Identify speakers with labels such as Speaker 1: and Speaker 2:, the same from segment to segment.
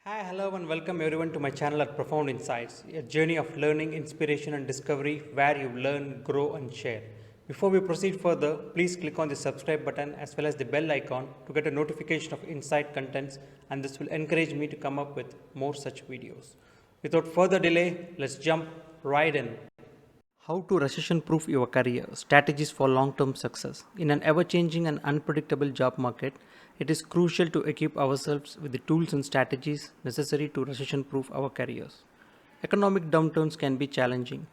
Speaker 1: Hi, hello, and welcome everyone to my channel at Profound Insights, a journey of learning, inspiration, and discovery where you learn, grow, and share. Before we proceed further, please click on the subscribe button as well as the bell icon to get a notification of insight contents, and this will encourage me to come up with more such videos. Without further delay, let's jump right in. How to recession proof your career, strategies for long term success. In an ever changing and unpredictable job market, it is crucial to equip ourselves with the tools and strategies necessary to recession proof our careers. Economic downturns can be challenging,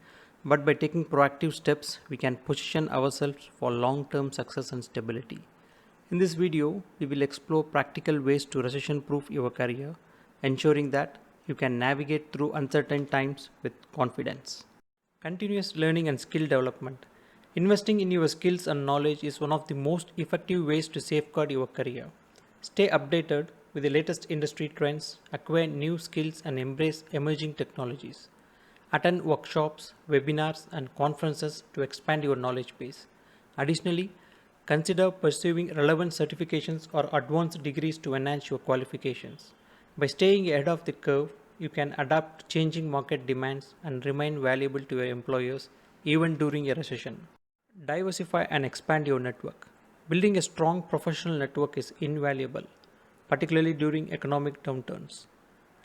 Speaker 1: but by taking proactive steps, we can position ourselves for long term success and stability. In this video, we will explore practical ways to recession proof your career, ensuring that you can navigate through uncertain times with confidence. Continuous learning and skill development. Investing in your skills and knowledge is one of the most effective ways to safeguard your career. Stay updated with the latest industry trends, acquire new skills, and embrace emerging technologies. Attend workshops, webinars, and conferences to expand your knowledge base. Additionally, consider pursuing relevant certifications or advanced degrees to enhance your qualifications. By staying ahead of the curve, you can adapt to changing market demands and remain valuable to your employers even during a recession. Diversify and expand your network. Building a strong professional network is invaluable, particularly during economic downturns.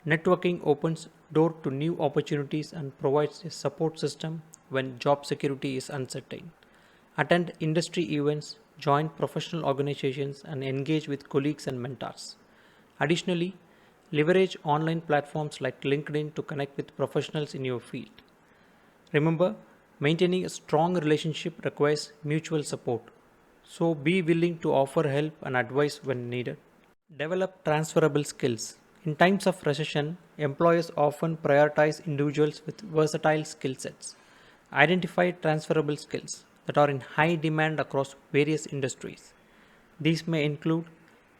Speaker 1: Networking opens door to new opportunities and provides a support system when job security is uncertain. Attend industry events, join professional organizations, and engage with colleagues and mentors. Additionally, leverage online platforms like LinkedIn to connect with professionals in your field. Remember, maintaining a strong relationship requires mutual support, so be willing to offer help and advice when needed. Develop transferable skills. In times of recession, employers often prioritize individuals with versatile skill sets. Identify transferable skills that are in high demand across various industries. These may include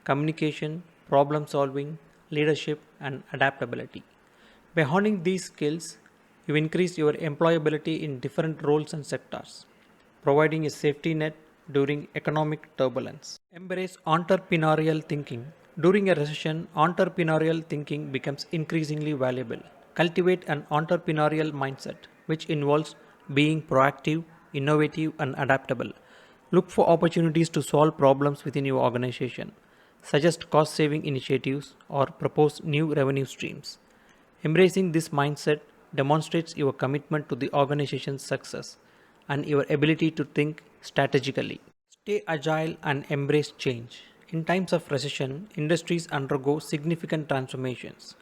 Speaker 1: communication, problem solving, leadership, and adaptability. By honing these skills, you increase your employability in different roles and sectors, providing a safety net during economic turbulence. Embrace entrepreneurial thinking. During a recession, entrepreneurial thinking becomes increasingly valuable. Cultivate an entrepreneurial mindset, which involves being proactive, innovative, and adaptable. Look for opportunities to solve problems within your organization, suggest cost saving initiatives, or propose new revenue streams. Embracing this mindset demonstrates your commitment to the organization's success and your ability to think strategically. Stay agile and embrace change. In times of recession, industries undergo significant transformations.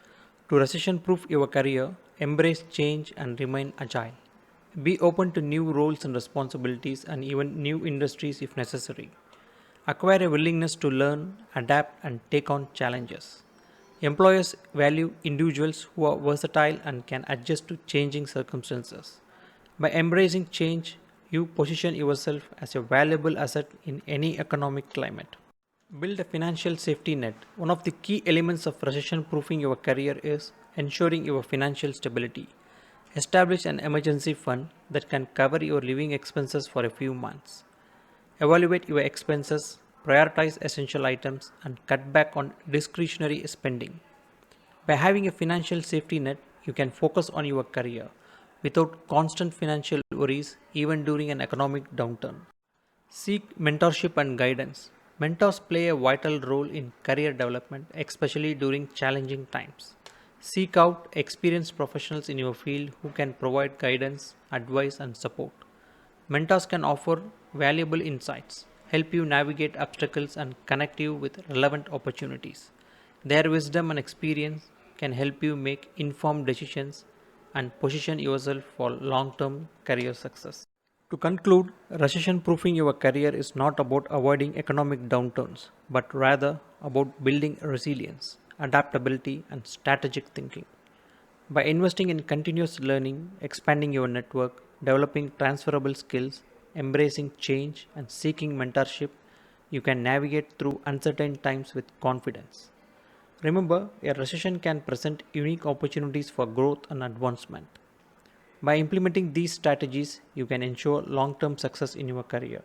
Speaker 1: To recession proof your career, embrace change and remain agile. Be open to new roles and responsibilities and even new industries if necessary. Acquire a willingness to learn, adapt, and take on challenges. Employers value individuals who are versatile and can adjust to changing circumstances. By embracing change, you position yourself as a valuable asset in any economic climate. Build a financial safety net. One of the key elements of recession proofing your career is ensuring your financial stability. Establish an emergency fund that can cover your living expenses for a few months. Evaluate your expenses, prioritize essential items, and cut back on discretionary spending. By having a financial safety net, you can focus on your career without constant financial worries even during an economic downturn. Seek mentorship and guidance. Mentors play a vital role in career development, especially during challenging times. Seek out experienced professionals in your field who can provide guidance, advice, and support. Mentors can offer valuable insights, help you navigate obstacles, and connect you with relevant opportunities. Their wisdom and experience can help you make informed decisions and position yourself for long term career success. To conclude, recession proofing your career is not about avoiding economic downturns, but rather about building resilience, adaptability, and strategic thinking. By investing in continuous learning, expanding your network, developing transferable skills, embracing change, and seeking mentorship, you can navigate through uncertain times with confidence. Remember, a recession can present unique opportunities for growth and advancement. By implementing these strategies, you can ensure long term success in your career,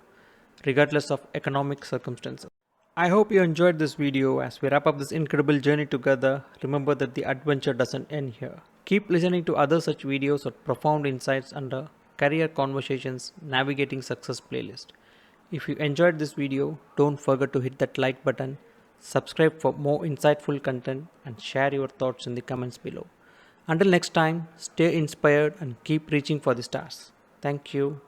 Speaker 1: regardless of economic circumstances. I hope you enjoyed this video. As we wrap up this incredible journey together, remember that the adventure doesn't end here. Keep listening to other such videos or profound insights under Career Conversations Navigating Success playlist. If you enjoyed this video, don't forget to hit that like button, subscribe for more insightful content, and share your thoughts in the comments below. Until next time, stay inspired and keep reaching for the stars. Thank you.